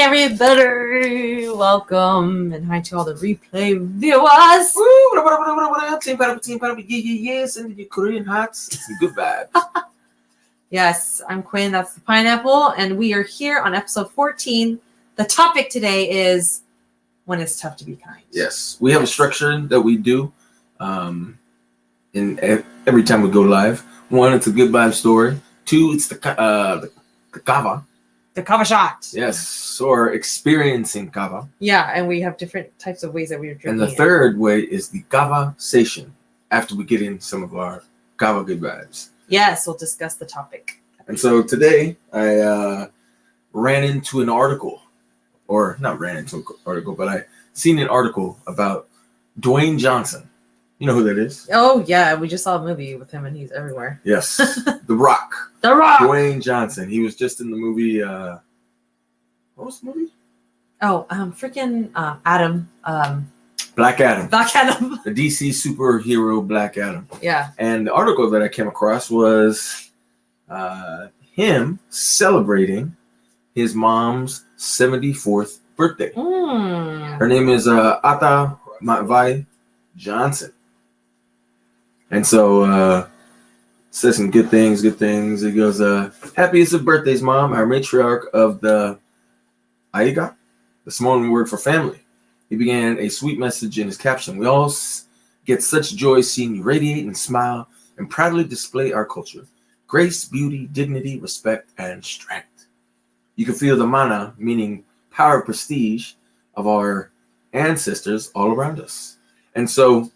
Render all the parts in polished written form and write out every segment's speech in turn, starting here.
everybody. Welcome and hi to all the replay viewers. Team Pineapple, yeah, send your Korean hots. It's a good vibe. Yes, I'm Quinn. That's the pineapple. And we are here on episode 14. The topic today is when it's tough to be kind. Yes, we have a structure that we do every time we go live. One, it's a good vibe story. Two, it's the kava. The kava shot. Yes, or experiencing kava. Yeah, and we have different types of ways that we're drinking. And the third way is the kava-sation, after we get in some of our kava good vibes. Yes, we'll discuss the topic. And so today I ran into an article, or not ran into an article, but I seen an article about Dwayne Johnson. You know who that is? Oh, yeah. We just saw a movie with him and he's everywhere. Yes. The Rock. The Rock. Dwayne Johnson. He was just in the movie. What was the movie? Oh, freaking Adam. Black Adam. Black Adam. The DC superhero Black Adam. Yeah. And the article that I came across was him celebrating his mom's 74th birthday. Her name is Ata Matvai Johnson. And so says some good things. It goes, happiest of birthdays, Mom, our matriarch of the Aiga, the Samoan word for family. He began a sweet message in his caption. We all get such joy seeing you radiate and smile and proudly display our culture. Grace, beauty, dignity, respect, and strength. You can feel the mana, meaning power, prestige, of our ancestors all around us. And so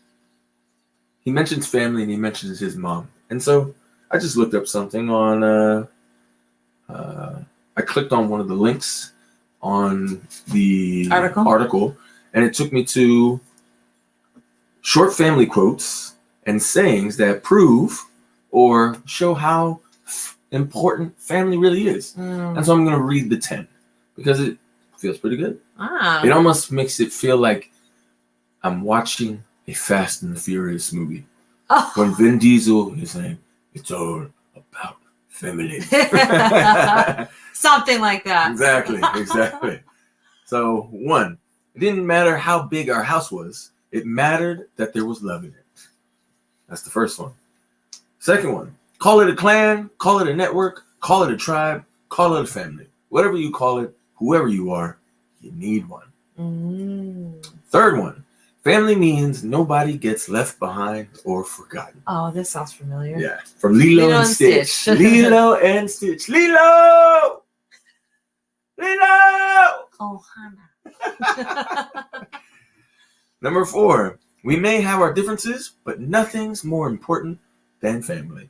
he mentions family and he mentions his mom. And so I just looked up something on, I clicked on one of the links on the article, and it took me to short family quotes and sayings that prove or show how important family really is. And so I'm going to read the 10 because it feels pretty good. It almost makes it feel like I'm watching a Fast and the Furious movie. When Vin Diesel is saying, it's all about family. Something like that. Exactly. So, 1, it didn't matter how big our house was. It mattered that there was love in it. That's the first one. Second one, call it a clan, call it a network, call it a tribe, call it a family. Whatever you call it, whoever you are, you need one. Third one, family means nobody gets left behind or forgotten. Oh, this sounds familiar. Yeah, from Lilo and Stitch. Lilo and Stitch. Lilo! Oh, Hannah. Number 4, we may have our differences, but nothing's more important than family.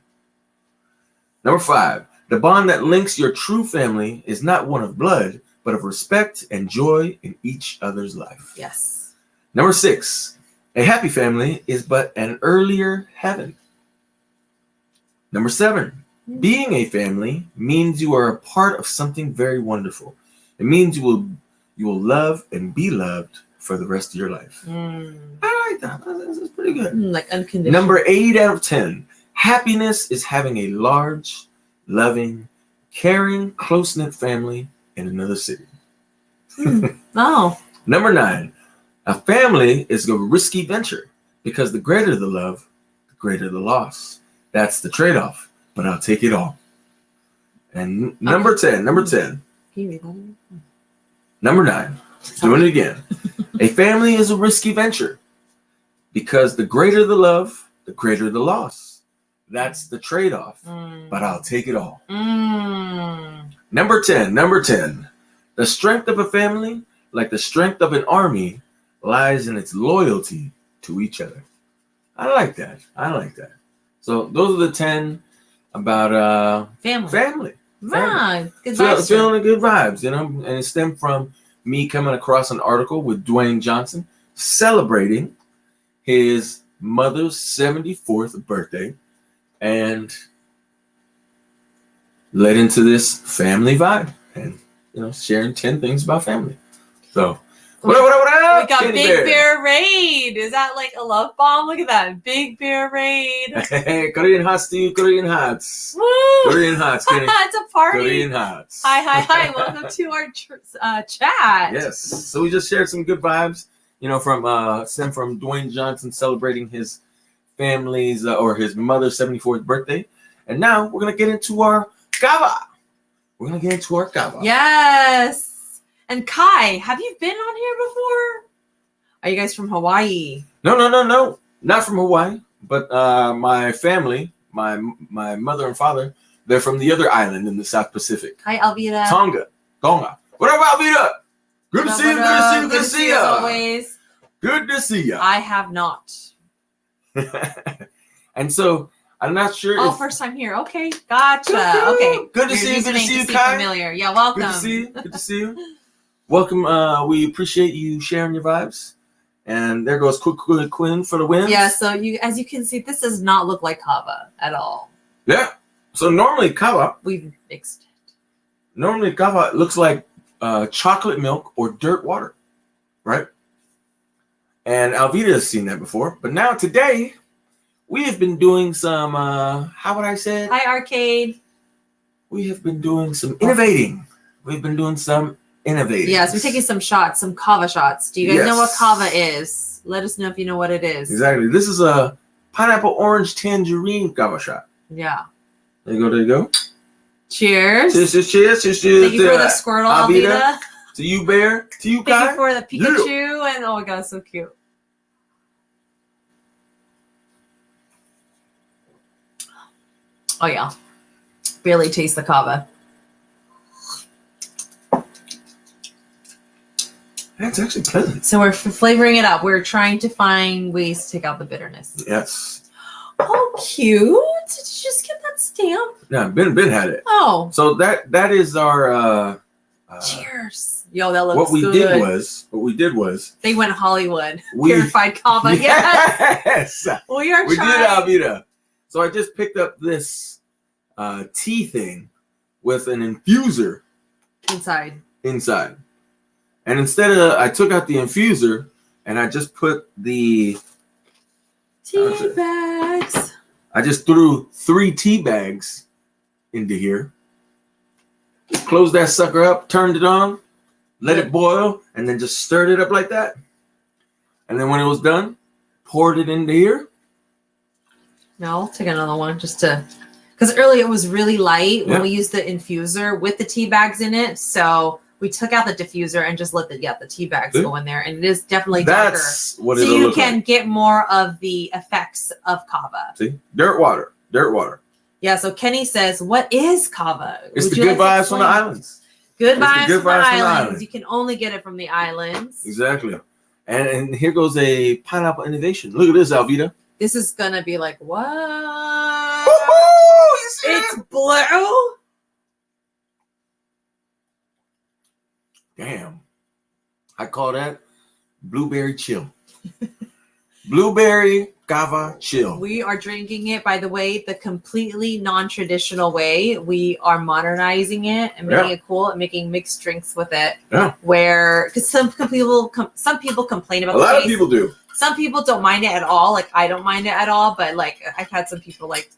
Number 5, the bond that links your true family is not one of blood, but of respect and joy in each other's life. Yes. Number 6, a happy family is but an earlier heaven. Number 7, being a family means you are a part of something very wonderful. It means you will love and be loved for the rest of your life. I like that. That's pretty good. Like unconditional. Number 8 out of 10, happiness is having a large, loving, caring, close-knit family in another city. Oh. Number 9, a family is a risky venture because the greater the love, the greater the loss. That's the trade-off, but I'll take it all. And number 10. Can you read that? Number 9, doing it again. A family is a risky venture because the greater the love, the greater the loss. That's the trade-off, but I'll take it all. Number 10. The strength of a family, like the strength of an army, lies in its loyalty to each other. I like that. So those are the 10 about family. Good vibes. Feeling good vibes, and it stemmed from me coming across an article with Dwayne Johnson celebrating his mother's 74th birthday and led into this family vibe and sharing 10 things about family. So what up? We got Candy Big Bear Raid. Is that like a love bomb? Look at that. Big Bear Raid. Hey, Korean Hots to you, Korean Hots. Woo! Korean Hots, Kenny. It's a party. Korean Hots. Hi. Welcome to our chat. Yes. So we just shared some good vibes, stem from Dwayne Johnson celebrating his family's or his mother's 74th birthday. And now we're going to get into our kava. Yes. And Kai, have you been on here before? Are you guys from Hawaii? No. Not from Hawaii, but my family, my mother and father, they're from the other island in the South Pacific. Hi, Alvida. Tonga. What up, Alvida? Good to see you. Good to see you. Always. Good to see you. I have not. And so I'm not sure. First time here. Okay, gotcha. Okay, good to see you. Good to see you, Kai. Familiar. Yeah, welcome. Good to see you. Welcome. We appreciate you sharing your vibes. And there goes Quinn for the win. Yeah. So as you can see, this does not look like kava at all. Yeah. So normally kava. We've mixed it. Normally kava looks like chocolate milk or dirt water, right? And Alvida has seen that before, but now today we have been doing some. How would I say it? Hi, Arcade. We have been doing some innovating. Yes, we're taking some shots, some kava shots. Do you guys know what kava is? Let us know if you know what it is. Exactly. This is a pineapple orange tangerine kava shot. Yeah. There you go. Cheers. Cheers. Thank you for the Squirtle, Alvida. To you, Bear. To you, Kai. Thank you for the Pikachu. And oh my God, so cute. Oh yeah. Barely taste the kava. That's actually pleasant. So we're flavoring it up. We're trying to find ways to take out the bitterness. Yes. Oh, cute. Did you just get that stamp? Yeah, Ben had it. Oh. So that is our cheers. Yo, that looks what we good. What we did was they went Hollywood. Purified kava. Yes. We did, Alvida. So I just picked up this tea thing with an infuser inside. And I took out the infuser and I just put the tea bags. I just threw 3 tea bags into here. Closed that sucker up, turned it on, let it boil, and then just stirred it up like that. And then when it was done, poured it into here. No, I'll take another one just to, because earlier it was really light when we used the infuser with the tea bags in it. So we took out the diffuser and just let the tea bags go in there, and it is definitely darker. That's what so you can get more of the effects of kava. See, dirt water. Yeah. So Kenny says, "What is kava?" It's the good vibes from the islands. Good vibes from the islands. You can only get it from the islands. Exactly. And here goes a pineapple innovation. Look at this, Alvida. This is gonna be like what? Woo-hoo! It's blue. Damn. I call that blueberry chill. Blueberry kava chill. We are drinking it, by the way, the completely non-traditional way. We are modernizing it and making it cool and making mixed drinks with it. Yeah. Where, because some people complain about a lot of people do. Some people don't mind it at all. Like, I don't mind it at all. But, like, I've had some people like,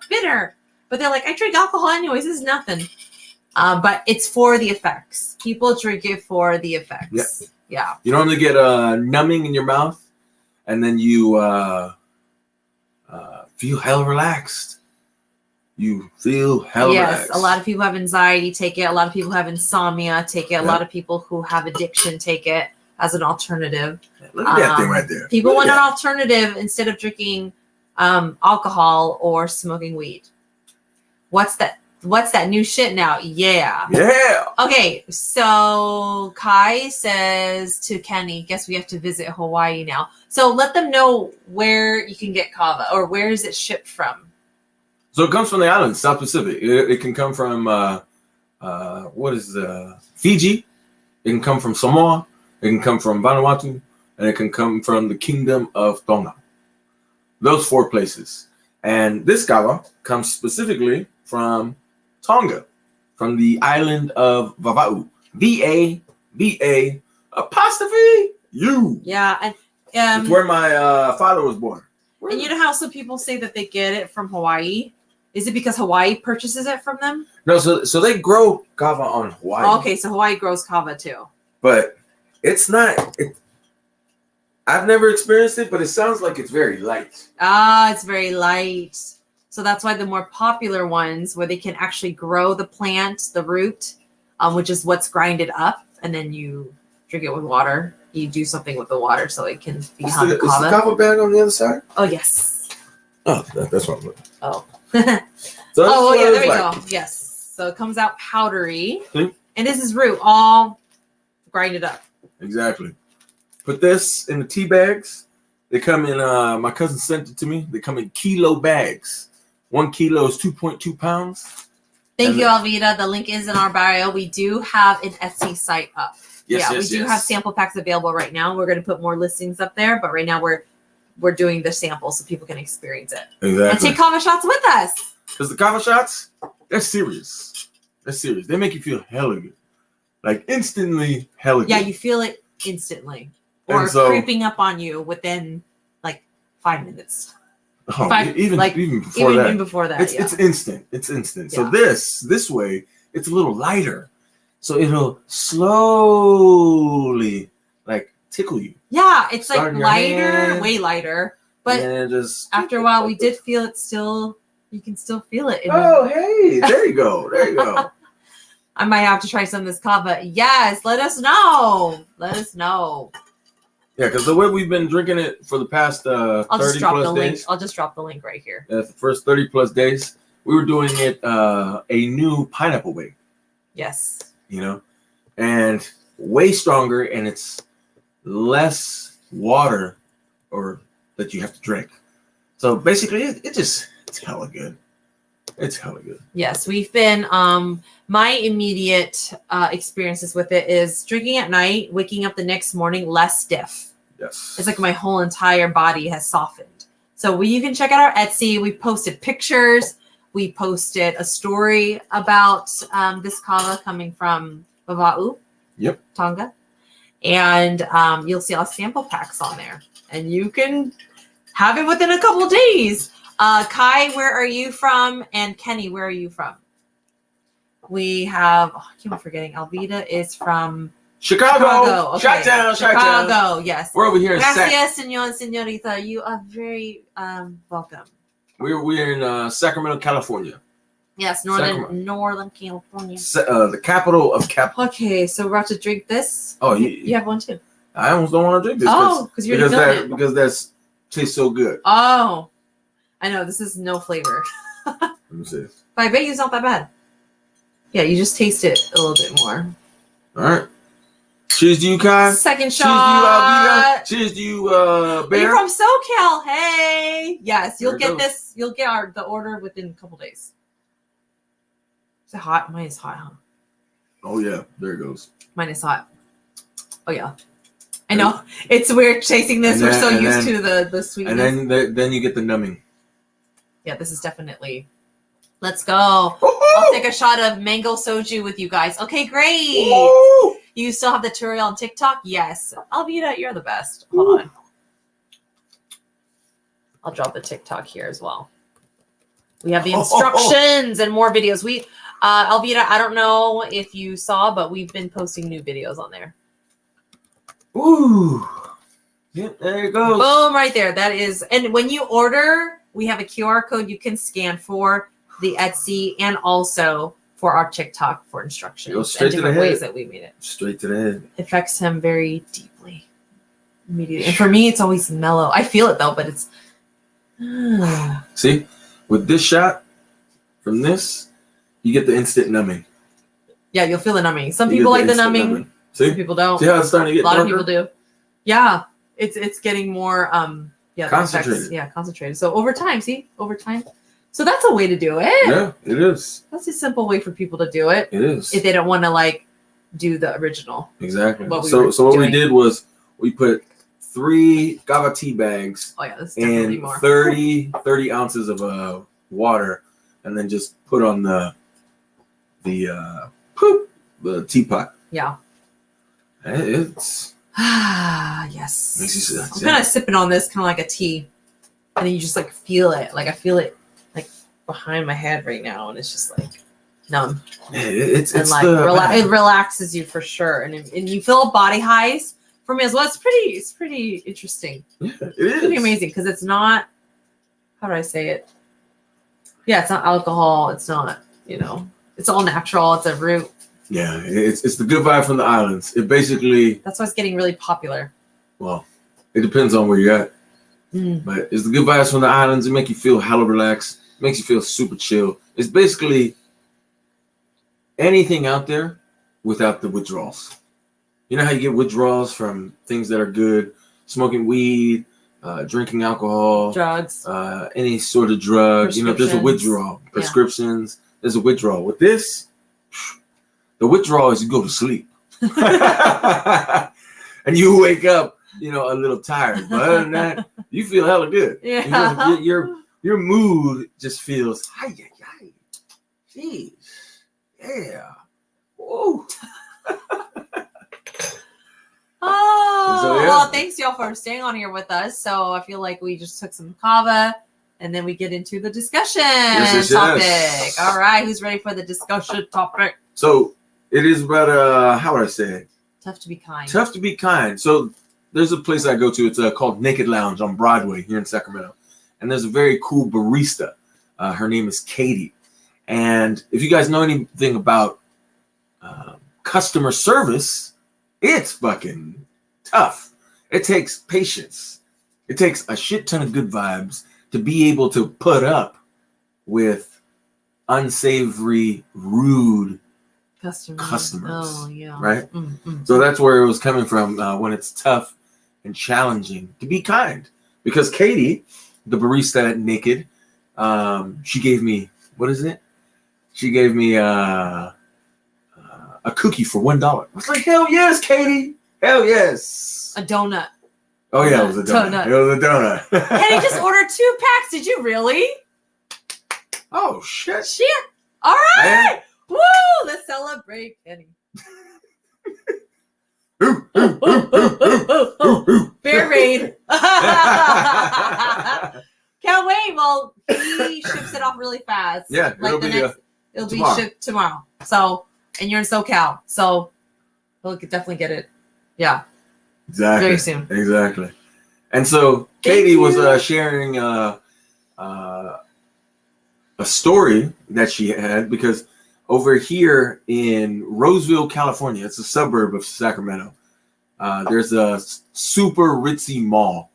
bitter. But they're like, I drink alcohol anyways. This is nothing. But it's for the effects. People drink it for the effects. Yeah. You normally get numbing in your mouth, and then you feel hell relaxed. Yes, a lot of people have anxiety, take it. A lot of people have insomnia, take it. A lot of people who have addiction take it as an alternative. Look at that thing right there. People want an alternative instead of drinking alcohol or smoking weed. What's that new shit now? Yeah. Okay, so Kai says to Kenny, guess we have to visit Hawaii now. So let them know where you can get kava, or where is it shipped from? So it comes from the islands, South Pacific. It can come from Fiji. It can come from Samoa. It can come from Vanuatu, and it can come from the Kingdom of Tonga. Those 4 places. And this kava comes specifically from Tonga, from the island of Vava'u. V-A-V-A apostrophe You. Yeah, and it's where my father was born. And you know how some people say that they get it from Hawaii? Is it because Hawaii purchases it from them? No, so they grow kava on Hawaii. Oh, okay, so Hawaii grows kava too. But it's not. I've never experienced it, but it sounds like it's very light. Ah, it's very light. So that's why the more popular ones, where they can actually grow the plant, the root, which is what's grinded up, and then you drink it with water. You do something with the water so it can become kava. Is the kava bag on the other side? Oh, yes. Oh, that's what I'm looking. Oh. So oh, yeah, there we go. Yes. So it comes out powdery. See? And this is root, all grinded up. Exactly. Put this in the tea bags. They come in, my cousin sent it to me. They come in kilo bags. 1 kilo is 2.2 pounds. Thank you, Alvita. The link is in our bio. We do have an Etsy site up. Yes, we do have sample packs available right now. We're going to put more listings up there, but right now we're doing the sample so people can experience it. Exactly. And take kava shots with us. Because the kava shots, they're serious. They're serious. They make you feel hella good. Like instantly hella good. Yeah, you feel it instantly. Or creeping up on you within like 5 minutes. Oh, even before that. Even before that. It's instant. It's instant. Yeah. So this way, it's a little lighter. So it'll slowly like tickle you. Yeah, it's like lighter, way lighter. But just after a while, we did feel it still. You can still feel it. Hey, there you go. There you go. I might have to try some of this kava. Yes, let us know. Let us know. Yeah, because the way we've been drinking it for the past 30 plus days. I'll just drop the link right here. The first 30 plus days, we were doing it a new pineapple way. Yes. You know, and way stronger, and it's less water or that you have to drink. So basically, it's hella good. It's hella good. Yes, we've been my immediate experiences with it is drinking at night, waking up the next morning less stiff. Yes. It's like my whole entire body has softened. So you can check out our Etsy. We posted pictures. We posted a story about this kava coming from Vava'u, Tonga. And you'll see all sample packs on there. And you can have it within a couple of days. Kai, where are you from? And Kenny, where are you from? We have, I keep on forgetting, Alvita is from Chicago. Okay. Chicago, yes. We're over here in Gracias, señor and señorita. You are very welcome. We're in Sacramento, California. Yes, Northern California. The capital of Okay, so we're about to drink this. Oh, you have one too. I almost don't want to drink this. Because that tastes so good. Oh, I know this is no flavor. Let me see. But I bet you it's not that bad. Yeah, you just taste it a little bit more. All right. Cheers to you, Kai. Second shot. Cheers to you, Bear. You're from SoCal. Hey. Yes, you'll get this. You'll get the order within a couple days. Is it hot? Mine is hot, huh? Oh, yeah. There it goes. Mine is hot. Oh, yeah. I know. It's weird tasting this. We're so used to the sweetness. And then you get the numbing. Yeah, this is definitely... Let's go. Woo-hoo! I'll take a shot of mango soju with you guys. Okay, great. Woo-hoo! You still have the tutorial on TikTok? Yes. Alvita, you're the best. Hold on. I'll drop the TikTok here as well. We have the instructions and more videos. Alvita, I don't know if you saw, but we've been posting new videos on there. Ooh. Yep, there it goes. Boom, right there. That is, and when you order, we have a QR code you can scan for the Etsy and also for our TikTok for instructions and different ways that we made it. Straight to the head. It affects him very deeply. Immediately. And for me, it's always mellow. I feel it though, but it's... See, with this shot, from this, you get the instant numbing. Yeah, you'll feel the numbing. Some people like the numbing. See? Some people don't. See how it's starting to get a lot darker? of people do. Yeah, it's getting more concentrated. Concentrated. So over time, so that's a way to do it. Yeah, it is. That's a simple way for people to do it. It is. If they don't want to do the original. Exactly. So what we did was we put 3 kava tea bags and more. 30 ounces of water, and then just put on the teapot. Yeah. It's Yes. I'm kind of sipping on this, kind of like a tea, and then you just like feel it. Like I feel it like behind my head right now, and it's just like numb. It's like it relaxes you for sure, and you feel body highs for me as well. It's pretty interesting. Yeah, it's pretty amazing because it's not. How do I say it? Yeah, it's not alcohol. It's not. It's all natural. It's a root. Yeah, it's the good vibe from the islands. It basically. That's why it's getting really popular. Well, it depends on where you're at. But it's the good vibes from the islands. It make you feel hella relaxed. It makes you feel super chill. It's basically anything out there without the withdrawals. You know how you get withdrawals from things that are good, smoking weed, drinking alcohol, drugs, any sort of drug. There's a withdrawal. Prescriptions, there's a withdrawal. With this, the withdrawal is you go to sleep. And you wake up, a little tired. But other than that, you feel hella good. Yeah. Your mood just feels, hi, jeez, yeah. Whoa. Well, thanks y'all for staying on here with us. So I feel like we just took some kava and then we get into the discussion topic. Yes. All right, who's ready for the discussion topic? So it is about how would I say it? Tough to be kind. Tough to be kind. So there's a place I go to. It's called Naked Lounge on Broadway here in Sacramento, and there's a very cool barista. Her name is Katie, and if you guys know anything about customer service, it's fucking tough. It takes patience. It takes a shit ton of good vibes to be able to put up with unsavory, rude customers. Oh, yeah. Right? So that's where it was coming from when it's tough and challenging to be kind. Because Katie, the barista at Naked, she gave me, what is it? She gave me a cookie for $1. I was like, hell yes, Katie. Hell yes. A donut. Oh, yeah, it was a donut. It was a donut. Kenny just ordered 2 packs. Did you really? Oh, shit. All right. Woo! Let's celebrate, Kenny. Bear raid. Can't wait. Well, he ships it off really fast. Yeah, it'll be shipped tomorrow. So, and you're in SoCal, so we'll definitely get it. Yeah. Exactly. Very soon. Exactly. And so Katie was sharing a story that she had because over here in Roseville, California, it's a suburb of Sacramento. There's a super ritzy mall.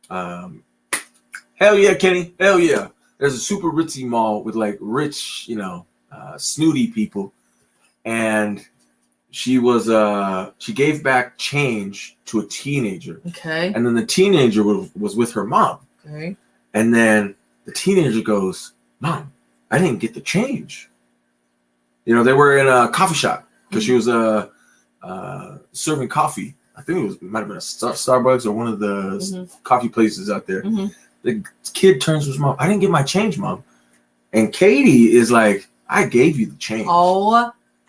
Hell yeah, Kenny. Hell yeah. There's a super ritzy mall with like rich, snooty people. And she gave back change to a teenager. Okay. And then the teenager was with her mom. Okay. And then the teenager goes, Mom, I didn't get the change. They were in a coffee shop because she was serving coffee. I think it might have been a Starbucks or one of the coffee places out there. The kid turns to his mom, I didn't get my change, Mom. And Katie is like, I gave you the change.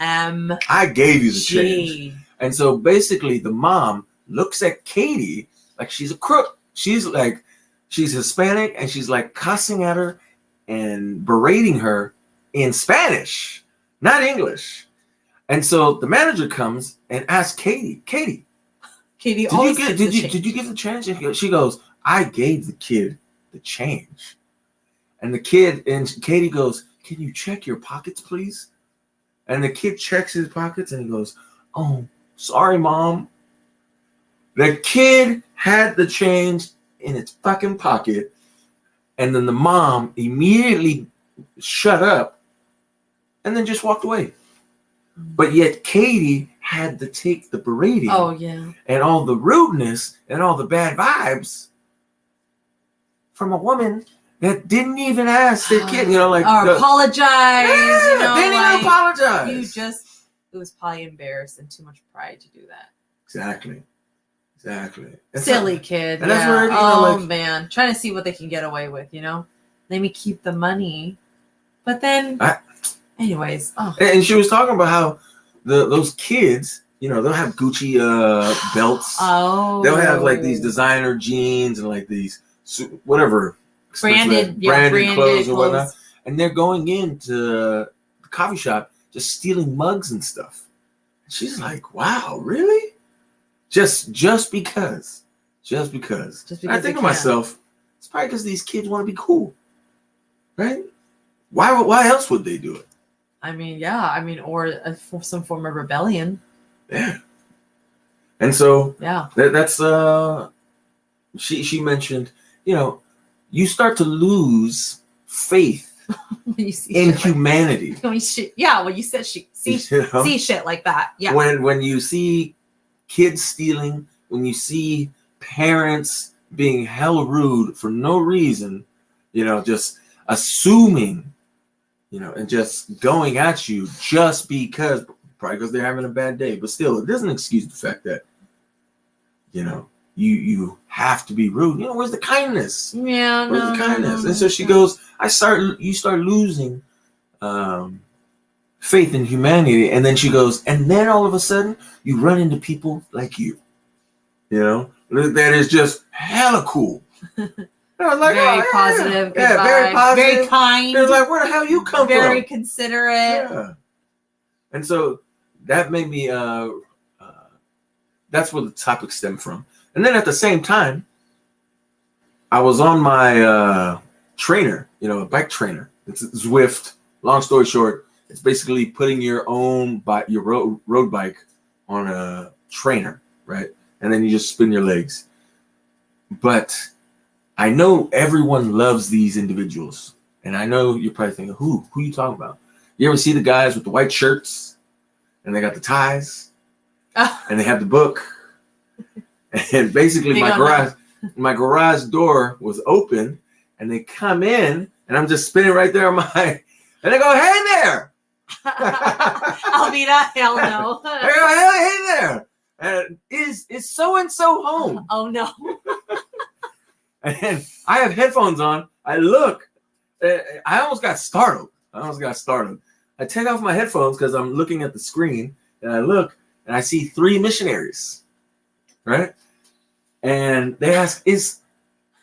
I gave you the change. And so basically the mom looks at Katie like she's a crook. She's Hispanic and she's like cussing at her and berating her in Spanish, not English. And so the manager comes and asks Katie, did you give the change? She goes, I gave the kid the change. And Katie goes, can you check your pockets, please? And the kid checks his pockets and he goes, oh, sorry, Mom. The kid had the change in its fucking pocket. And then the mom immediately shut up and then just walked away. But yet Katie had to take the berating. Oh, yeah. And all the rudeness and all the bad vibes from a woman that didn't even ask their kid, or apologize. Yeah, didn't even apologize. It was probably embarrassed and too much pride to do that. Exactly. Silly kid. And that's where, man. Trying to see what they can get away with, Let me keep the money. But then, anyways. Oh. And she was talking about how those kids they'll have Gucci belts. Oh. They'll have like these designer jeans and like these whatever branded clothes or whatnot. And they're going into the coffee shop just stealing mugs and stuff. She's like, wow, really? Just because. I think to myself, it's probably because these kids want to be cool. Right? Why else would they do it? I mean, yeah. I mean, or some form of rebellion. Yeah. And so yeah, that's she mentioned, you start to lose faith in humanity. When you said see shit like that. Yeah. When you see kids stealing, when you see parents being hella rude for no reason, just assuming, and just going at you just because, probably because they're having a bad day. But still, it doesn't excuse the fact that, you have to be rude. Where's the kindness? Yeah, where's the kindness? And so she goes, you start losing faith in humanity. And then she goes, and then all of a sudden you run into people like you, that is just hella cool. I was like, very positive, good vibe, very positive, very kind. They're like, where the hell you come from? Very considerate. Yeah. And so that made me, that's where the topic stemmed from. And then at the same time, I was on my trainer, a bike trainer. It's Zwift. Long story short, it's basically putting your own road bike on a trainer, right? And then you just spin your legs. But I know everyone loves these individuals. And I know you're probably thinking, who are you talking about? You ever see the guys with the white shirts and they got the ties and they have the book? And basically my garage door was open and they come in and I'm just spinning right there on and they go, hey there. Alvita, hell no. They go, hey there. And is so-and-so home? Oh no. And I have headphones on. I look. I almost got startled. I take off my headphones because I'm looking at the screen, and I look, and I see 3 missionaries, right? And they ask, is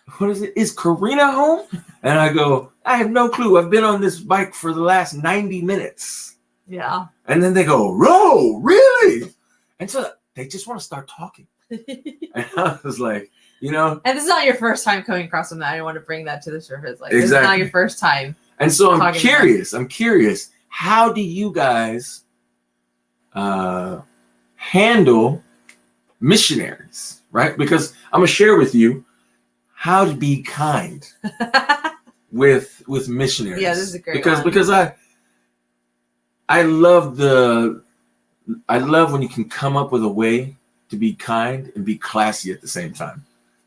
Karina home? And I go, I have no clue. I've been on this bike for the last 90 minutes. Yeah. And then they go, "Whoa, really?" And so they just want to start talking. And I was like, And this is not your first time coming across them. I want to bring that to the surface. Like, exactly. This is not your first time. And so I'm curious. How do you guys handle missionaries, right? Because I'm gonna share with you how to be kind with missionaries. Yeah, this is a great one. Because I love when you can come up with a way to be kind and be classy at the same time.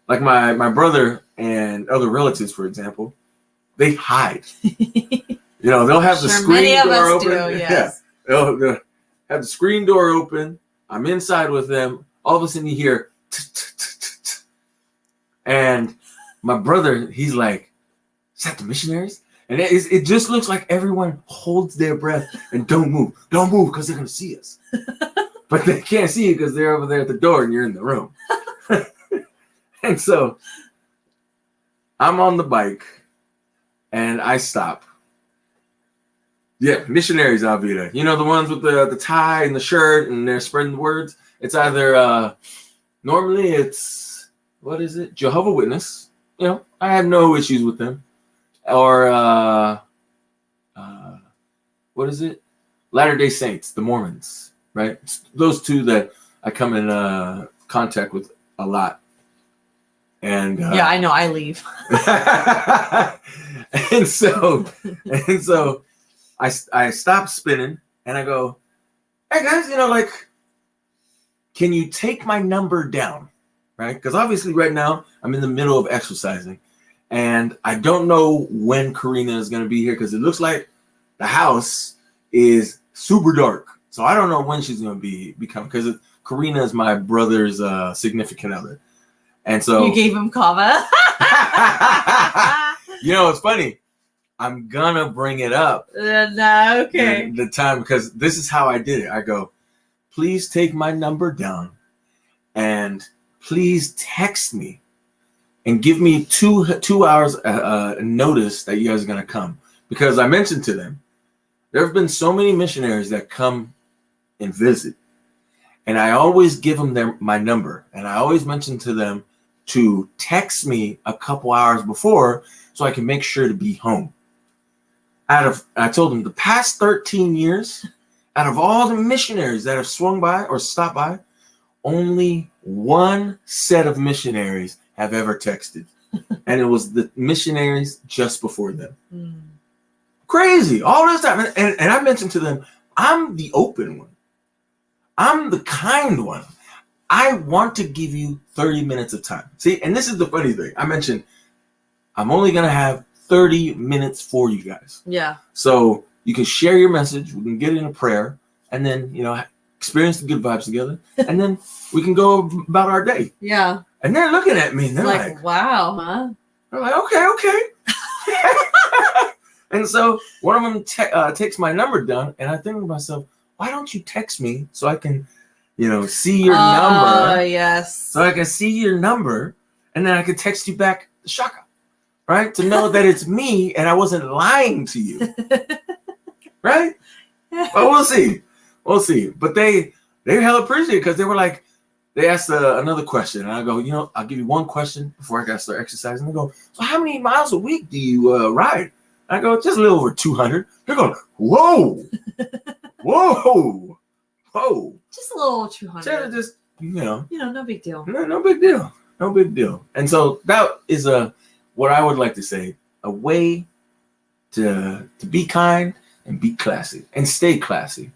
Like my brother and other relatives, for example, they hide. They'll have the screen door open. Yes. Yeah, they'll have the screen door open. I'm inside with them. All of a sudden you hear, and my brother, he's like, "Is that the missionaries?" And it just looks like everyone holds their breath and don't move, because they're gonna see us. But they can't see you because they're over there at the door and you're in the room. And so I'm on the bike and I stop. Yeah, missionaries, Alvita. The ones with the tie and the shirt and they're spreading the words. It's either, normally it's, what is it? Jehovah's Witness. I have no issues with them. Or, what is it? Latter-day Saints, the Mormons, right? It's those two that I come in contact with a lot. And yeah, I know. I leave. and so I stop spinning and I go, "Hey guys, can you take my number down?" Right? Because obviously right now I'm in the middle of exercising, and I don't know when Karina is going to be here because it looks like the house is super dark. So I don't know when she's going to be coming because Karina is my brother's significant other. And so you gave him kava. It's funny. I'm gonna bring it up. No, okay. The time, because this is how I did it. I go, please take my number down and please text me and give me 2 hours notice that you guys are going to come. Because I mentioned to them, there have been so many missionaries that come and visit. And I always give them my number. And I always mention to them to text me a couple hours before so I can make sure to be home. I told them the past 13 years, out of all the missionaries that have swung by or stopped by, only one set of missionaries have ever texted. And it was the missionaries just before them. Crazy. All this time. And I mentioned to them, I'm the open one. I'm the kind one. I want to give you 30 minutes of time. See, and this is the funny thing. I mentioned I'm only going to have 30 minutes for you guys. Yeah. So you can share your message. We can get in a prayer and then, experience the good vibes together. And then we can go about our day. Yeah. And they're looking at me and they're like, wow, huh? They're like, okay. And so one of them takes my number down, and I think to myself, why don't you text me so I can, see your number? Yes. So I can see your number, and then I can text you back the shaka, right? To know that it's me and I wasn't lying to you, right? But we'll see. But they hella appreciate it because they were like, they asked another question, and I go, I'll give you one question before I got to start exercising. They go, so how many miles a week do you ride? I go, just a little over 200. They're going, whoa. Just a little 200. Just, no big deal. No big deal. And so that is what I would like to say, a way to be kind and be classy and stay classy,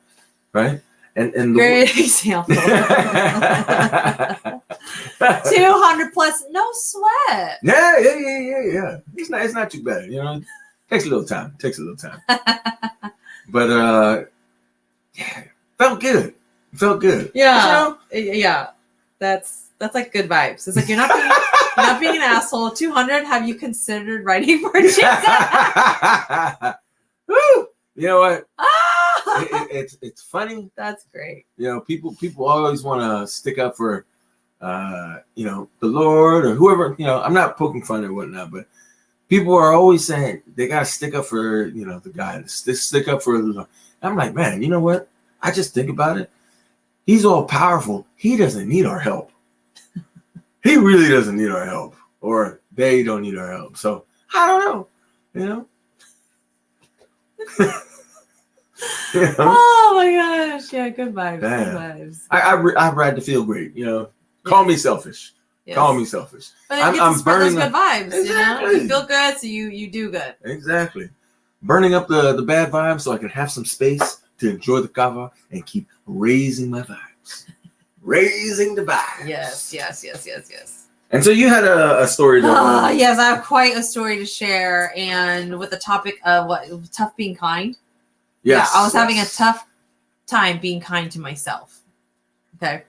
right? And great example. 200 plus, no sweat. Yeah. It's not too bad, Takes a little time. But yeah, felt good. Yeah. Yeah. That's like good vibes. It's like you're not being an asshole. 200. Have you considered writing for Jesus? Woo! You know what? It's funny. That's great. People always want to stick up for the Lord or whoever. I'm not poking fun or whatnot, but people are always saying they gotta stick up for the guy. Stick up for. I'm like, man, you know what? I just think about it. He's all powerful. He doesn't need our help. He really doesn't need our help, or they don't need our help. So I don't know. Oh my gosh! Yeah, good vibes. Damn. Good vibes. I ride to feel great. Call me selfish. Yes. Call me selfish. But I'm burning those good vibes. Exactly. You feel good, so you do good. Exactly. Burning up the bad vibes so I can have some space to enjoy the kava and keep raising my vibes. Raising the vibes. Yes. And so you had a story. Yes, I have quite a story to share, and with the topic of tough being kind. Yes. Yeah, I was having a tough time being kind to myself. Okay.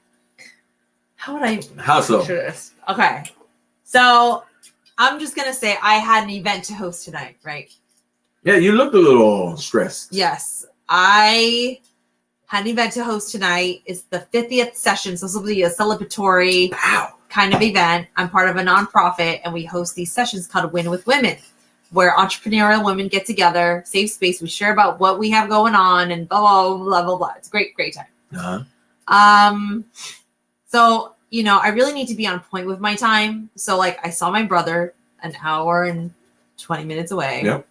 How so? Picture this? Okay. So I'm just going to say I had an event to host tonight, right? Yeah, you looked a little stressed. Yes. I had an event to host tonight. It's the 50th session. So this will be a celebratory kind of event. I'm part of a nonprofit, and we host these sessions called Win with Women, where entrepreneurial women get together, safe space. We share about what we have going on and blah, blah, blah, blah, blah. It's a great, great time. So, I really need to be on point with my time. So I saw my brother an hour and 20 minutes away. Yep.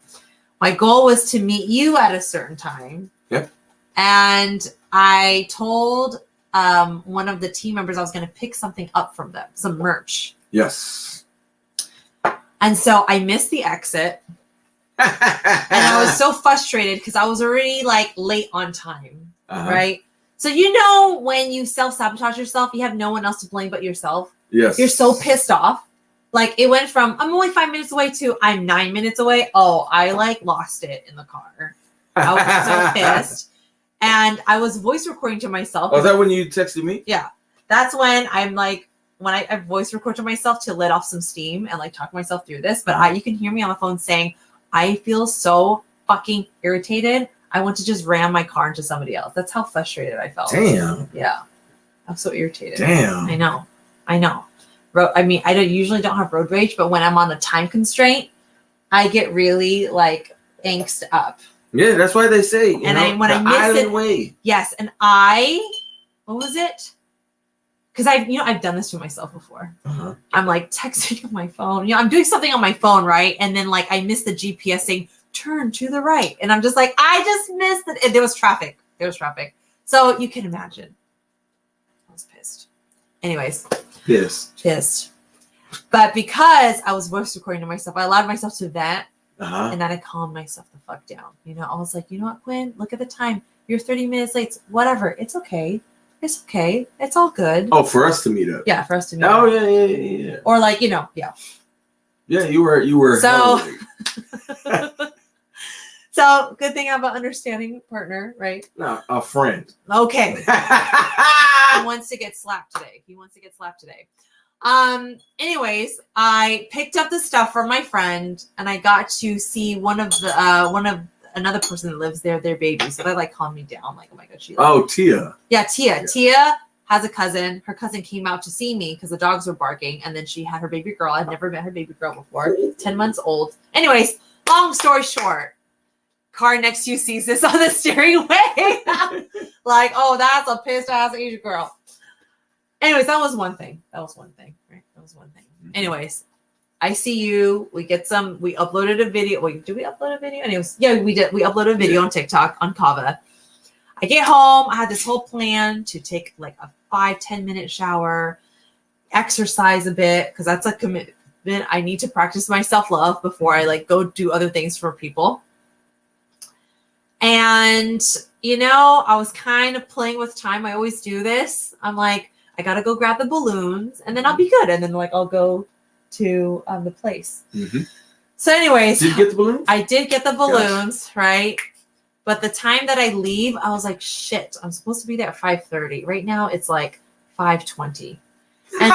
My goal was to meet you at a certain time. Yep. And I told one of the team members I was going to pick something up from them, some merch. Yes. And so I missed the exit. And I was so frustrated because I was already late on time. Right? So when you self-sabotage yourself, you have no one else to blame but yourself. Yes. You're so pissed off. It went from I'm only 5 minutes away to I'm 9 minutes away. Oh, I lost it in the car. I was so pissed. And I was voice recording to myself. Oh, is that when you texted me? Yeah. That's when I'm when I voice record to myself to let off some steam and talk myself through this. But you can hear me on the phone saying, I feel so fucking irritated. I want to just ram my car into somebody else. That's how frustrated I felt. Damn. Yeah. I'm so irritated. Damn. I know. I usually don't have road rage, but when I'm on a time constraint, I get really like angst up. Yeah, that's why they say, when I miss it, way. Yes, and what was it? Because I've done this to myself before. Uh-huh. I'm like texting on my phone. I'm doing something on my phone, right? And then like I miss the GPS saying turn to the right, and I'm just like, I just missed it. And there was traffic. So you can imagine. I was pissed. Anyways. Pissed. But because I was voice recording to myself, I allowed myself to vent. And then I calmed myself the fuck down. I was like, you know what, Quinn? Look at the time. You're 30 minutes late. Whatever. It's okay. It's all good. Oh, for us to meet up. Yeah, for us to meet up. Oh, yeah. Or like, yeah. Yeah, you were. So, so good thing I have an understanding partner, right? No, a friend. Okay. He wants to get slapped today. Anyways, I picked up the stuff from my friend, and I got to see another person that lives there, their baby. So that like calmed me down. I'm like, oh my god, Tia. Yeah, Tia. Yeah. Tia has a cousin. Her cousin came out to see me because the dogs were barking, and then she had her baby girl. I'd never met her baby girl before. 10 months old. Anyways, long story short, car next to you sees this on the steering wheel. Like, oh, that's a pissed ass Asian girl. Anyways, that was one thing, right? That was one thing. Anyways, I see you. We uploaded a video. Wait, did we upload a video? Anyways, yeah, we did. We uploaded a video on TikTok on Kava. I get home. I had this whole plan to take like a 5-10 minute shower, exercise a bit, because that's a commitment. I need to practice my self-love before I like go do other things for people. And, I was kind of playing with time. I always do this. I'm like, I got to go grab the balloons and then I'll be good. And then like, I'll go to the place. Mm-hmm. So anyways. Did you get the balloons? I did get the balloons, right? But the time that I leave, I was like, shit, I'm supposed to be there at 5:30. Right now it's like 5:20. And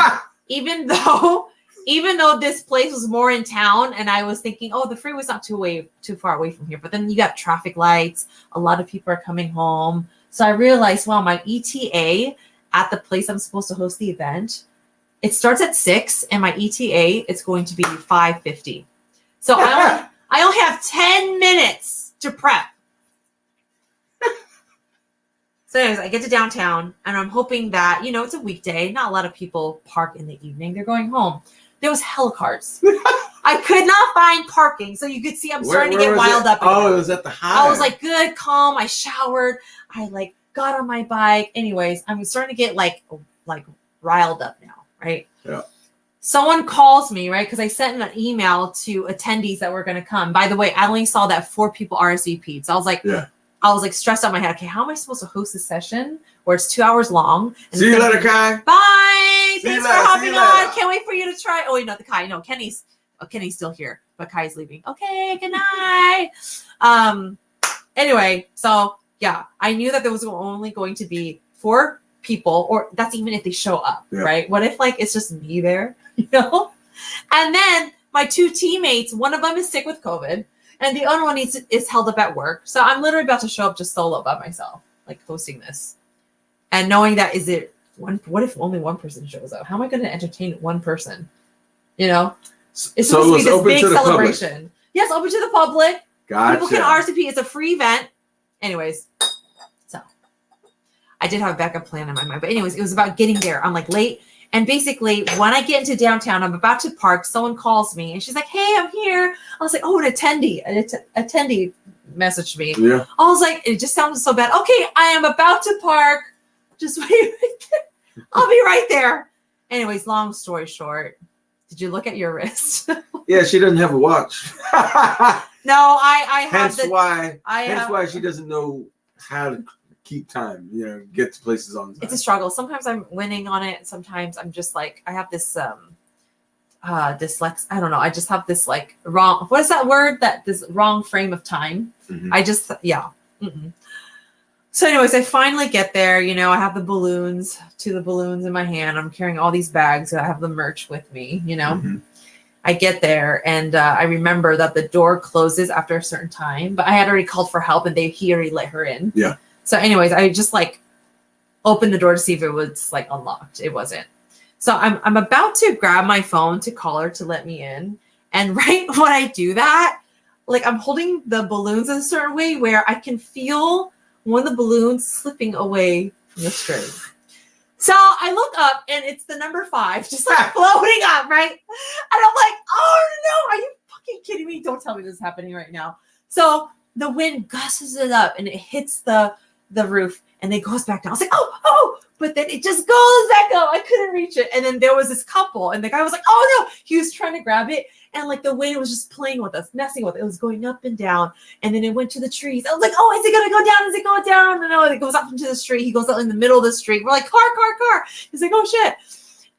even though this place was more in town and I was thinking, oh, the freeway's not too far away from here. But then you got traffic lights. A lot of people are coming home. So I realized, well, my ETA at the place I'm supposed to host the event, it starts at 6 and my ETA is going to be 5:50. So I only have 10 minutes to prep. So anyways, I get to downtown and I'm hoping that, it's a weekday. Not a lot of people park in the evening. They're going home. There was hella cars. I could not find parking. So you could see I'm starting to get riled up. Oh, it was at the high. I was like, good, calm. I showered. I like got on my bike. Anyways, I'm starting to get like riled up now, right? Yeah. Someone calls me, right? Because I sent an email to attendees that were going to come. By the way, I only saw that 4 people RSVP'd. So I was like stressed out in my head. Okay, how am I supposed to host a session where it's 2 hours long? And see you later, Kai. Bye. Thanks for hopping on. Can't wait for you to try. Oh wait, not the Kai. No, Kenny's still here, but Kai's leaving. Okay, good night. Anyway, so yeah, I knew that there was only going to be 4 people, or that's even if they show up, right? What if like it's just me there, And then my 2 teammates, one of them is sick with COVID. And the other one is held up at work. So I'm literally about to show up just solo by myself, like hosting this. And knowing that what if only one person shows up? How am I going to entertain one person? It's supposed to be this big celebration. Public. Yes, open to the public. Gotcha. People can RSVP. It's a free event. Anyways, so I did have a backup plan in my mind. But anyways, it was about getting there. I'm like late. And basically, when I get into downtown, I'm about to park. Someone calls me and she's like, hey, I'm here. I was like, oh, an attendee messaged me. Yeah. I was like, it just sounded so bad. Okay, I am about to park. Just wait right there. I'll be right there. Anyways, long story short, did you look at your wrist? Yeah, she doesn't have a watch. No, I have. Hence why she doesn't know how to keep time, get to places on time. It's a struggle. Sometimes I'm winning on it. Sometimes I'm just like, I have this I don't know. I just have this like wrong, what is that word? This wrong frame of time. Mm-hmm. I just, yeah. Mm-mm. So anyways, I finally get there. I have the balloons in my hand. I'm carrying all these bags. I have the merch with me, Mm-hmm. I get there and I remember that the door closes after a certain time, but I had already called for help and he already let her in. Yeah. So anyways, I just like opened the door to see if it was like unlocked. It wasn't. So I'm about to grab my phone to call her to let me in. And right when I do that, like I'm holding the balloons in a certain way where I can feel one of the balloons slipping away from the string. So I look up and it's the number 5 just like floating up, right? And I'm like, oh no, are you fucking kidding me? Don't tell me this is happening right now. So the wind gusses it up and it hits the roof and it goes back down. I was like, oh, but then it just goes back up. I couldn't reach it. And then there was this couple and the guy was like, oh no, he was trying to grab it. And like the wind was just playing with us, messing with it. It was going up and down. And then it went to the trees. I was like, oh, is it going to go down? Is it going down? And no, it goes up into the street. He goes out in the middle of the street. We're like, car. He's like, oh shit.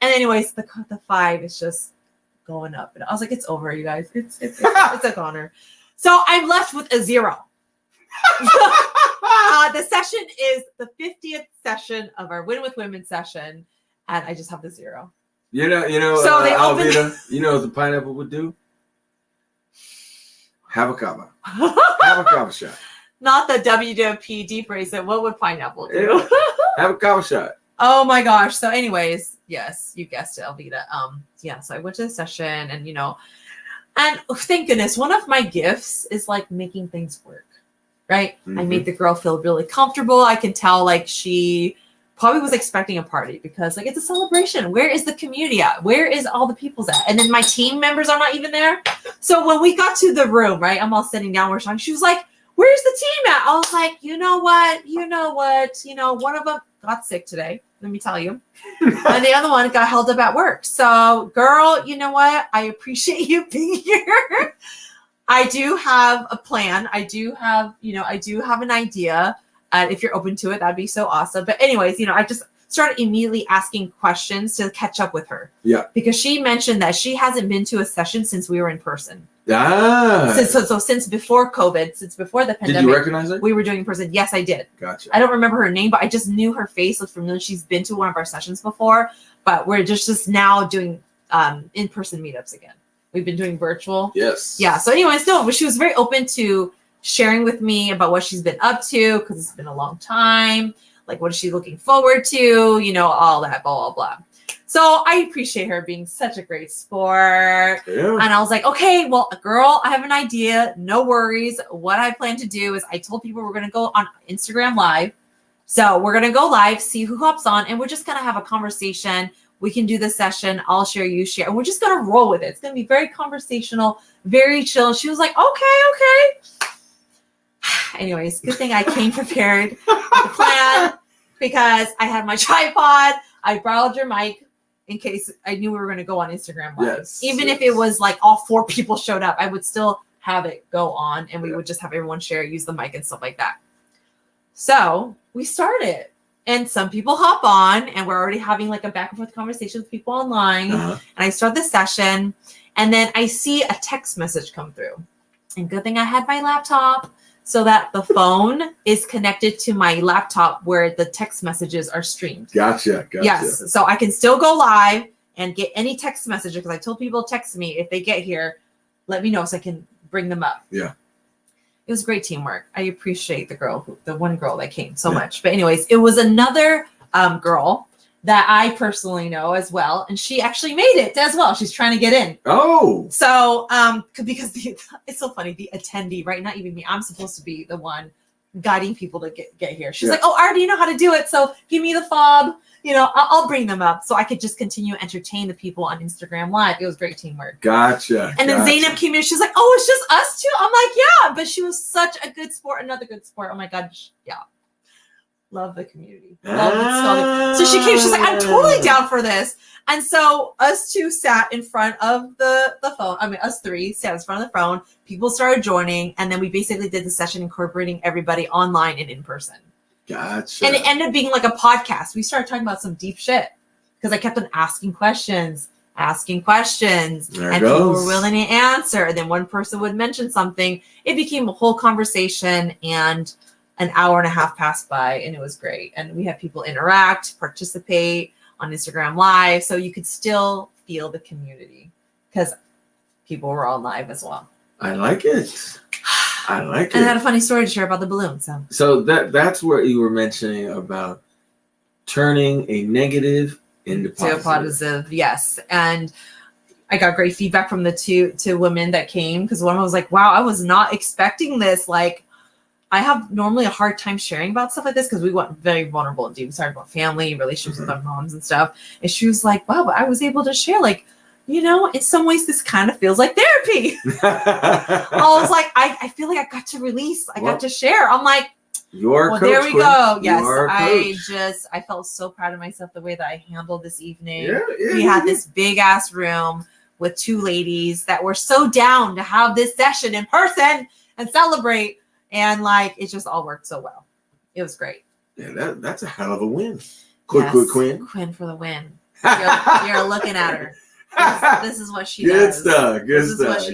And anyways, the 5 is just going up. And I was like, it's over, you guys. It's a goner. So I'm left with a 0. The session is the 50th session of our Win with Women session. And I just have the 0. You know. So they Alvita, you know what the pineapple would do? Have a kava. Have a kava shot. Not the WWPD bracelet. What would pineapple do? Have a kava shot. Oh my gosh. So anyways, yes, you guessed it, Alvita. Yeah, so I went to the session and and thank goodness, one of my gifts is like making things work. Right? Mm-hmm. I made the girl feel really comfortable. I can tell like she probably was expecting a party because like it's a celebration. Where is the community at? Where is all the people's at? And then my team members are not even there. So when we got to the room, right, I'm all sitting down, we're talking. She was like, where's the team at? I was like, you know what? One of them got sick today. Let me tell you. And the other one got held up at work. So girl, you know what? I appreciate you being here. I do have a plan. I do have an idea. If you're open to it, that'd be so awesome. But anyways, I just started immediately asking questions to catch up with her. Yeah. Because she mentioned that she hasn't been to a session since we were in person. Ah. Since before COVID, since before the pandemic. Did you recognize her? We were doing in person. Yes, I did. Gotcha. I don't remember her name, but I just knew her face looked familiar. She's been to one of our sessions before, but we're just now doing in-person meetups again. We've been doing virtual. Yes. Yeah. So anyways, no, she was very open to sharing with me about what she's been up to because it's been a long time. Like, what is she looking forward to? All that, blah, blah, blah. So I appreciate her being such a great sport. Yeah. And I was like, okay, well, girl, I have an idea. No worries. What I plan to do is I told people we're going to go on Instagram Live. So we're going to go live, see who hops on, and we're just going to have a conversation. We can do the session. I'll share, you share. And we're just going to roll with it. It's going to be very conversational, very chill. She was like, okay. Anyways, good thing I came prepared with a plan because I had my tripod. I borrowed your mic in case I knew we were going to go on Instagram Live. Yes, Even if it was like all 4 people showed up, I would still have it go on and we would just have everyone share, use the mic and stuff like that. So we started. And some people hop on and we're already having like a back and forth conversation with people online. Uh-huh. And I start the session and then I see a text message come through. And good thing I had my laptop so that the phone is connected to my laptop where the text messages are streamed. Gotcha. Yes. So I can still go live and get any text messages because I told people to text me if they get here, let me know so I can bring them up. Yeah. It was great teamwork. I appreciate the one girl that came so much. But anyways, it was another girl that I personally know as well. And she actually made it as well. She's trying to get in. Oh. So because it's so funny, the attendee, right? Not even me. I'm supposed to be the one guiding people to get here. She's like, oh, I already know how to do it. So give me the fob. I'll bring them up so I could just continue to entertain the people on Instagram Live. It was great teamwork. Gotcha. And then Zainab came in. She's like, oh, it's just us two? I'm like, yeah. But she was such a good sport. Another good sport. Oh, my God. Yeah. Love the community. Love it. So she came. She's like, I'm totally down for this. And so us two sat in front of the phone. I mean, us 3 sat in front of the phone. People started joining. And then we basically did the session incorporating everybody online and in person. Gotcha. And it ended up being like a podcast. We started talking about some deep shit because I kept on asking questions. And people were willing to answer. And then one person would mention something. It became a whole conversation and an hour and a half passed by and it was great. And we had people interact, participate on Instagram Live. So you could still feel the community because people were all live as well. I like it. I like it. And I had a funny story to share about the balloon. So that's what you were mentioning about turning a negative into positive. To a positive, yes. And I got great feedback from the two women that came, because one was like, wow, I was not expecting this. Like, I have normally a hard time sharing about stuff like this because we went very vulnerable and deep. We started about family, relationships with our moms and stuff. And she was like, wow, but I was able to share, like, you know, in some ways this kind of feels like therapy. I was like, I feel like I got to release. I got to share. I'm like, there we go. Yes, I felt so proud of myself the way that I handled this evening. Yeah, we had this big ass room with two ladies that were so down to have this session in person and celebrate, and like it just all worked so well. It was great. Yeah, that's a hell of a win. Quinn for the win. You're looking at her. This is what she does. Good stuff.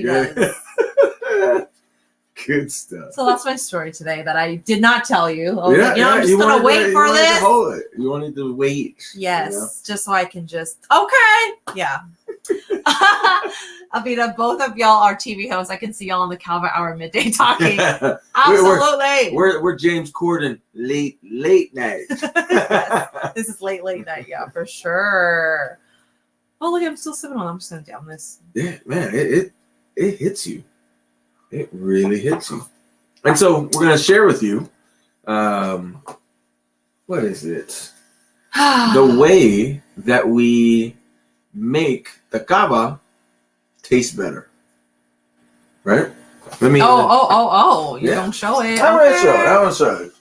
Good stuff. So that's my story today that I did not tell you. I'm just gonna wait for this. You wanted to wait. Yes, just so I can okay. Yeah. Alvita, both of y'all are TV hosts. I can see y'all on the Kava Hour midday talking. Absolutely. We're James Corden late night. Yes, this is late night. Yeah, for sure. Oh, look, I'm still sipping on. I'm just gonna down this. Yeah, man, it hits you. It really hits you. And so we're gonna share with you, what is it? The way that we make the kava taste better, right? Let me. You don't show it. I'm gonna show it.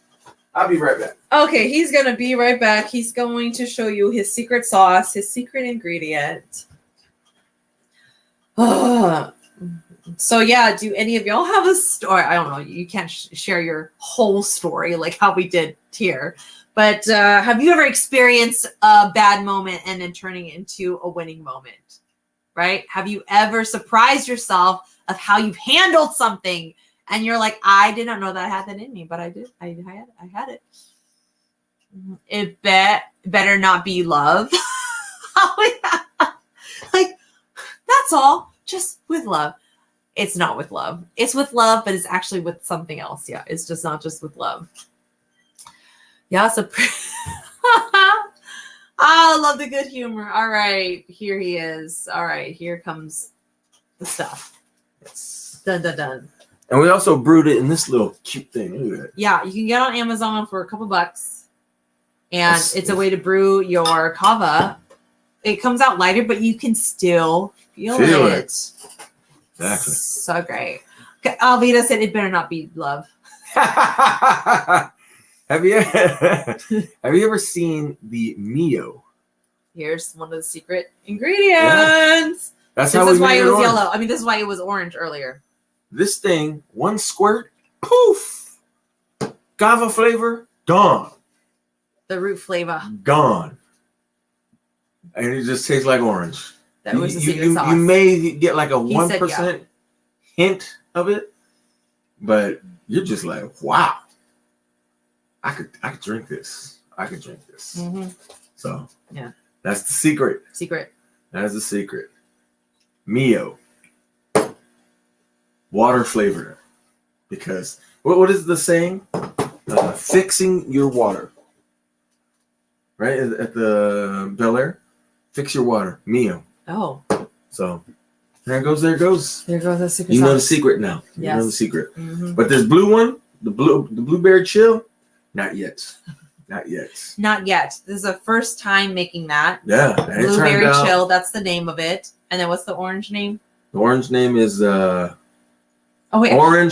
I'll be right back. Okay, he's gonna be right back. He's going to show you his secret sauce, his secret ingredient. So yeah, do any of y'all have a story? I don't know. You can't share your whole story like how we did here, but have you ever experienced a bad moment and then turning it into a winning moment? Right? Have you ever surprised yourself of how you've handled something and you're like, I did not know that I had that in me, but I did. I had it. It better not be love. Like, that's all. Just with love. It's not with love. It's with love, but it's actually with something else. Yeah, it's just not just with love. Yeah, so I love the good humor. All right, here he is. All right, here comes the stuff. It's done. And we also brewed it in this little cute thing. Look at that. Yeah, you can get on Amazon for a couple bucks. And it's a way to brew your kava. It comes out lighter, but you can still feel it. Exactly. So great. Okay, Alvita said it better not be love. Have you ever seen the Mio? Here's one of the secret ingredients. Yeah. This is why it was yellow. I mean, this is why it was orange earlier. This thing, one squirt, poof, kava flavor, gone. The root flavor. Gone. And it just tastes like orange. That was the secret sauce. You may get like a 1% hint of it, but you're just like, wow. I could drink this. Mm-hmm. So yeah, that's the secret. That is the secret. Mio. Water flavor. Because what is the saying? Fixing your water. Right? At the Bel Air. Fix your water. Mio. Oh. So there goes. There goes the secret. You know the secret now. Yes. You know the secret. Mm-hmm. But this blue one, the blueberry chill, not yet. Not yet. This is the first time making that. Yeah. Blueberry chill, that's the name of it. And then what's the orange name? The orange name is Orange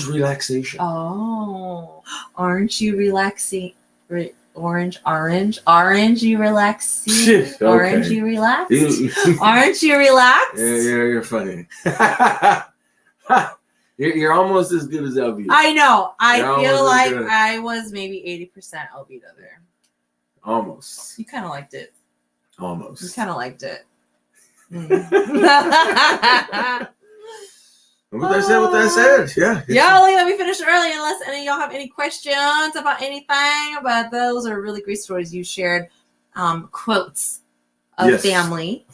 Relaxation. Oh. Aren't you relaxing? Orange, you relaxing? Okay. Orange, you relax? Aren't you relaxed? Yeah, you're funny. You're almost as good as Alvita. I know. I feel like I was maybe 80% Alvita there. Almost. You kind of liked it. Almost. You kind of liked it. What I said. Yeah. Yeah, let me finish early unless any of y'all have any questions about anything. But those are really great stories you shared. Quotes of family.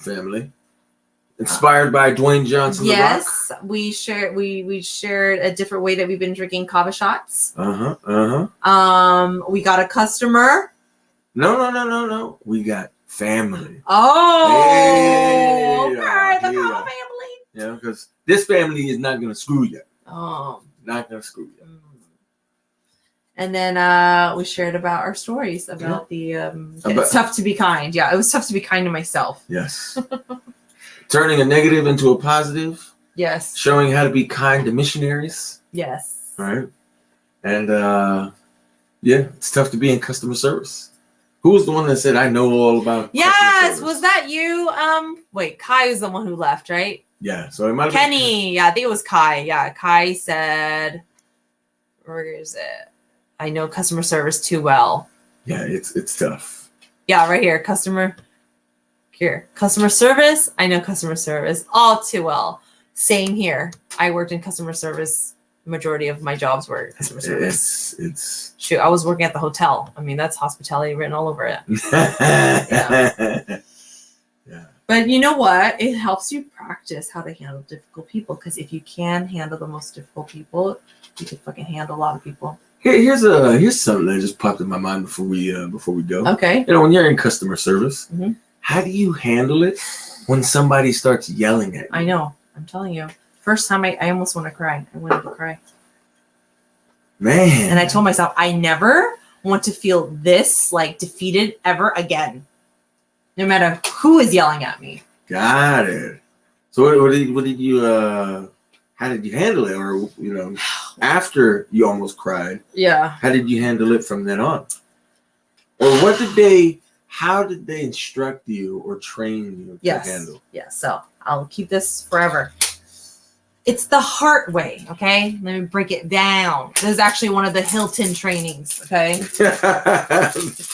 Inspired by Dwayne Johnson. Yes, we shared a different way that we've been drinking kava shots. We got a customer. No. We got family. Oh, okay, the kava family. Yeah, because this family is not gonna screw you. Oh, not gonna screw you. And then we shared about our stories about it's tough to be kind. Yeah, it was tough to be kind to myself. Yes. Turning a negative into a positive. Yes. Showing how to be kind to missionaries. Yes. Right. And it's tough to be in customer service. Who was the one that said, I know all about Yes, was that you? Wait, Kai is the one who left, right? Yeah, so it might have Kenny. Yeah, I think it was Kai. Yeah, Kai said, where is it? I know customer service too well. Yeah, it's tough. Yeah, right here. Customer service. I know customer service all too well. Same here. I worked in customer service. Majority of my jobs were customer service. It's shoot. I was working at the hotel. I mean, that's hospitality written all over it. Yeah. But you know what? It helps you practice how to handle difficult people. Because if you can handle the most difficult people, you can fucking handle a lot of people. Here's something that just popped in my mind before we go. Okay. When you're in customer service, how do you handle it when somebody starts yelling at you? I know. I'm telling you. First time I almost want to cry. I wanted to cry. Man. And I told myself I never want to feel this defeated ever again. No matter who is yelling at me. Got it. So what did you how did you handle it? Or after you almost cried, yeah, how did you handle it from then on? Or how did they instruct you or train you to handle? Yeah, so I'll keep this forever. It's the heart way, okay? Let me break it down. This is actually one of the Hilton trainings, okay?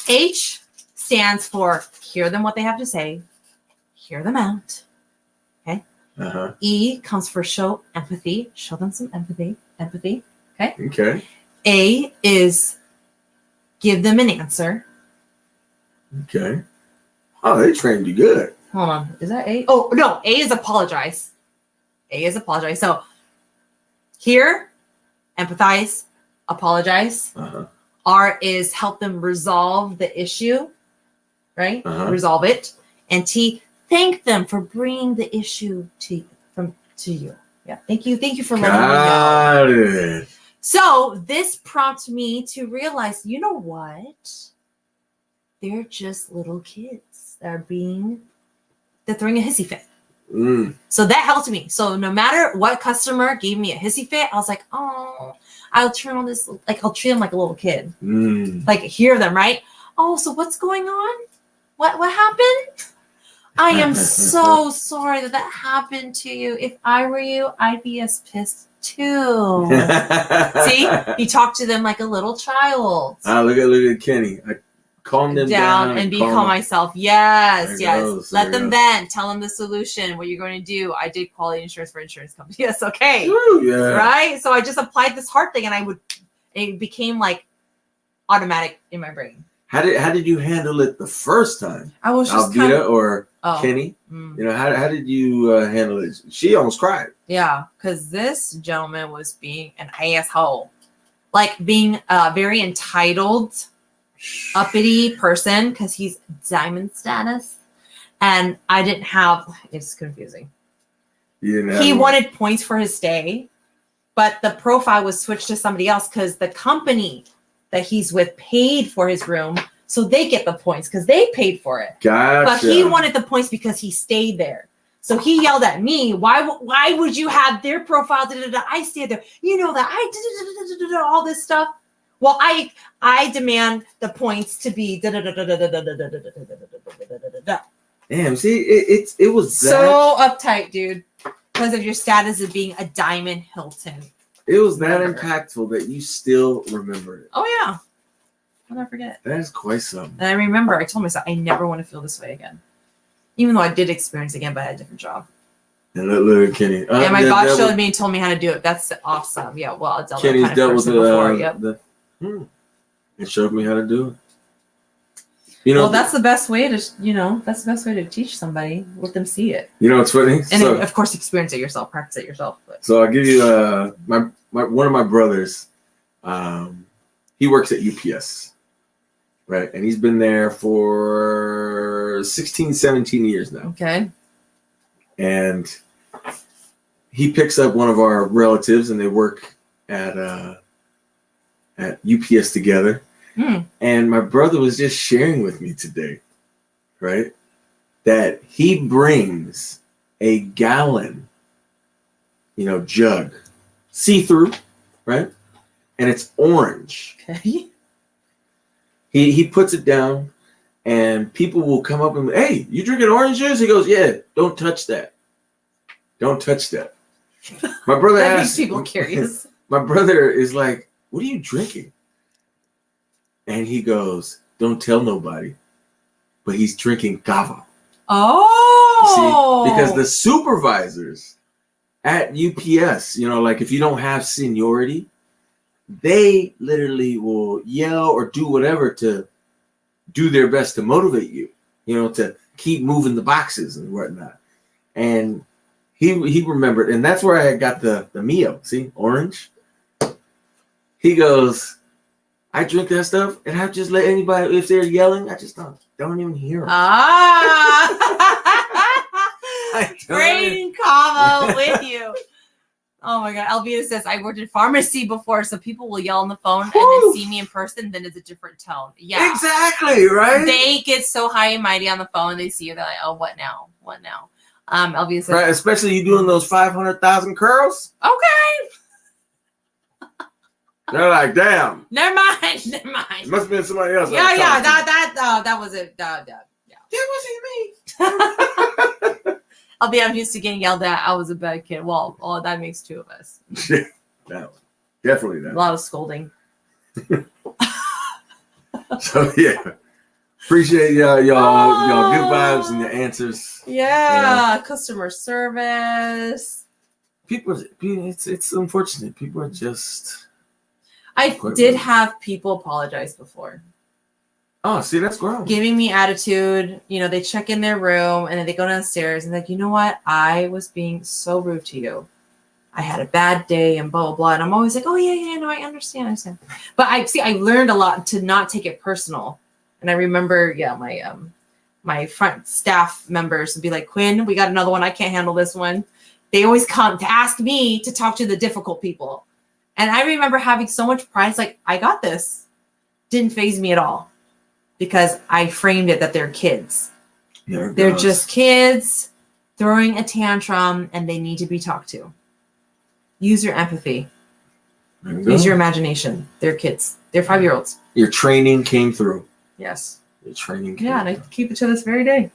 H stands for hear them what they have to say, hear them out, okay? E comes for show empathy, show them some empathy, okay? Okay. A is give them an answer. Okay. Oh, they trained you good. Hold on, is that A? Oh, no, A is apologize. A is apologize. So hear, empathize, apologize. R is help them resolve the issue, right? Resolve it. And T, thank them for bringing the issue to you. Yeah, thank you for letting me know. Got it. So this prompted me to realize, you know what? They're just little kids that are they're throwing a hissy fit. So that helped me. So no matter what customer gave me a hissy fit, I was like, oh, I'll treat them like a little kid. Hear them, right? Oh, so what's going on? What happened? I am so sorry that happened to you. If I were you, I'd be as pissed too. See, you talk to them like a little child. Look at Kenny. I calm them down and be calm myself. Yes. Goes, let them vent. Tell them the solution. What you're going to do. I did quality insurance for insurance company. Yes. Okay. Ooh, yeah. Right. So I just applied this heart thing, and it became automatic in my brain. How did you handle it the first time? I was just Alvita or Kenny? How did you handle it? She almost cried. Yeah, because this gentleman was being an asshole, being a very entitled, uppity person because he's diamond status, and I didn't have. It's confusing. He wanted points for his stay, but the profile was switched to somebody else because the company that he's with paid for his room, so they get the points because they paid for it. Gotcha. But he wanted the points because he stayed there. So he yelled at me, why would you have their profile? I stayed there. You know that I all this stuff. Well, I demand the points to be Damn, see, it was that. So uptight, dude, because of your status of being a Diamond Hilton. It was that impactful that you still remember it. Oh, yeah. I'll never forget it. That is quite something. And I remember I told myself I never want to feel this way again. Even though I did experience it again, but I had a different job. And look at Kenny. Yeah, my boss showed me and told me how to do it. That's awesome. Yeah, well, I dealt Kenny's with that kind of person before. Yep. It showed me how to do it. You know, well, that's the best way to, that's the best way to teach somebody. Let them see it. You know what's funny? And then, of course, experience it yourself, practice it yourself. But. So I'll give you my one of my brothers. He works at UPS, right? And he's been there for 16, 17 years now. Okay. And he picks up one of our relatives, and they work at UPS together. And my brother was just sharing with me today, right, that he brings a gallon, jug, see-through, right, and it's orange. Okay. He puts it down, and people will come up and, hey, you drinking orange juice? He goes, yeah, don't touch that. Don't touch that. My brother that asks, makes people curious. My brother is like, what are you drinking? And he goes, don't tell nobody. But he's drinking kava. Oh. See, because the supervisors at UPS, like if you don't have seniority, they literally will yell or do whatever to do their best to motivate you, to keep moving the boxes and whatnot. And he remembered, and that's where I got the Mio. See, orange. He goes, I drink that stuff, and I just let anybody, if they're yelling, I just don't even hear them. Brain kava with you. Oh my God. Alvita says, I worked in pharmacy before, so people will yell on the phone and then see me in person, then it's a different tone. Yeah. Exactly, right? They get so high and mighty on the phone, they see you, they're like, oh, what now? What now? Alvita says, right, especially you doing those 500,000 curls. Okay. They're like, damn. Never mind. It must have been somebody else. Yeah. That was it. Yeah. That wasn't me. I'm used to getting yelled at. I was a bad kid. Well, that makes two of us. Definitely that. A lot of scolding. So yeah, appreciate y'all good vibes and your answers. Yeah, customer service. People, it's unfortunate. People are just. I did have people apologize before. Oh, see, that's grown. Giving me attitude. They check in their room and then they go downstairs and like, you know what? I was being so rude to you. I had a bad day and blah, blah, blah. And I'm always like, oh, yeah, no, I understand. But I learned a lot to not take it personal. And I remember, my front staff members would be like, Quinn, we got another one. I can't handle this one. They always come to ask me to talk to the difficult people. And I remember having so much pride. It's like, I got this. Didn't faze me at all. Because I framed it that they're kids. They're just kids throwing a tantrum and they need to be talked to. Use your empathy. Use your imagination. They're kids. They're 5-year-olds. Your training came through. Yes. Your training came through. And I keep it to this very day.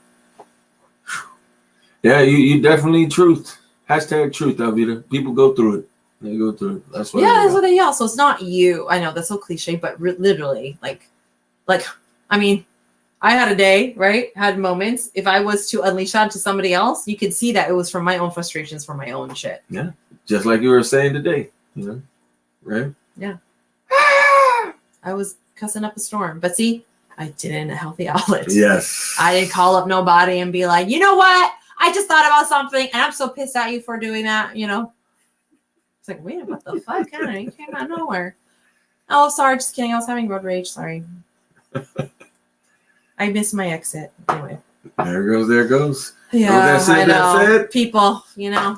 Yeah, you definitely truth. Hashtag truth, Alvita. People go through it. They go through it. That's what. Yeah, that's what they yell. So it's not you. I know that's so cliche, but literally, like, I mean, I had a day, right? Had moments. If I was to unleash that to somebody else, you could see that it was from my own frustrations, from my own shit. Yeah, just like you were saying today, right? Yeah. I was cussing up a storm, but see, I did it in a healthy outlet. Yes. I didn't call up nobody and be like, you know what? I just thought about something, and I'm so pissed at you for doing that. It's like, wait, what the fuck? You came out of nowhere. Oh, sorry, just kidding. I was having road rage. Sorry. I missed my exit. Anyway. There goes. Yeah, I know. That said, people,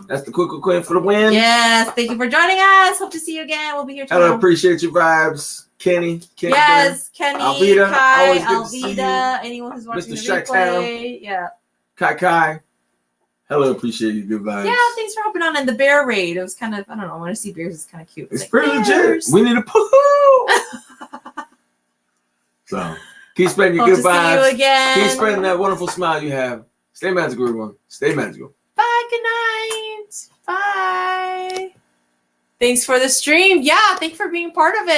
That's the quick queen for the win. Yes, thank you for joining us. Hope to see you again. We'll be here tomorrow. I appreciate your vibes. Kenny. Yes, Kenny, Alvita, Kai, Alvita, anyone who's watching Mr. the replay. Yeah. Kai. Hello, appreciate you. Good vibes. Yeah, thanks for hopping on. And the bear raid, it was kind of, I don't know, when I see bears, it's kind of cute. It's pretty legit. We need a poo. So, keep spreading your good vibes. See you again. Keep spreading that wonderful smile you have. Stay magical, everyone. Stay magical. Bye. Good night. Bye. Thanks for the stream. Yeah, thanks for being part of it.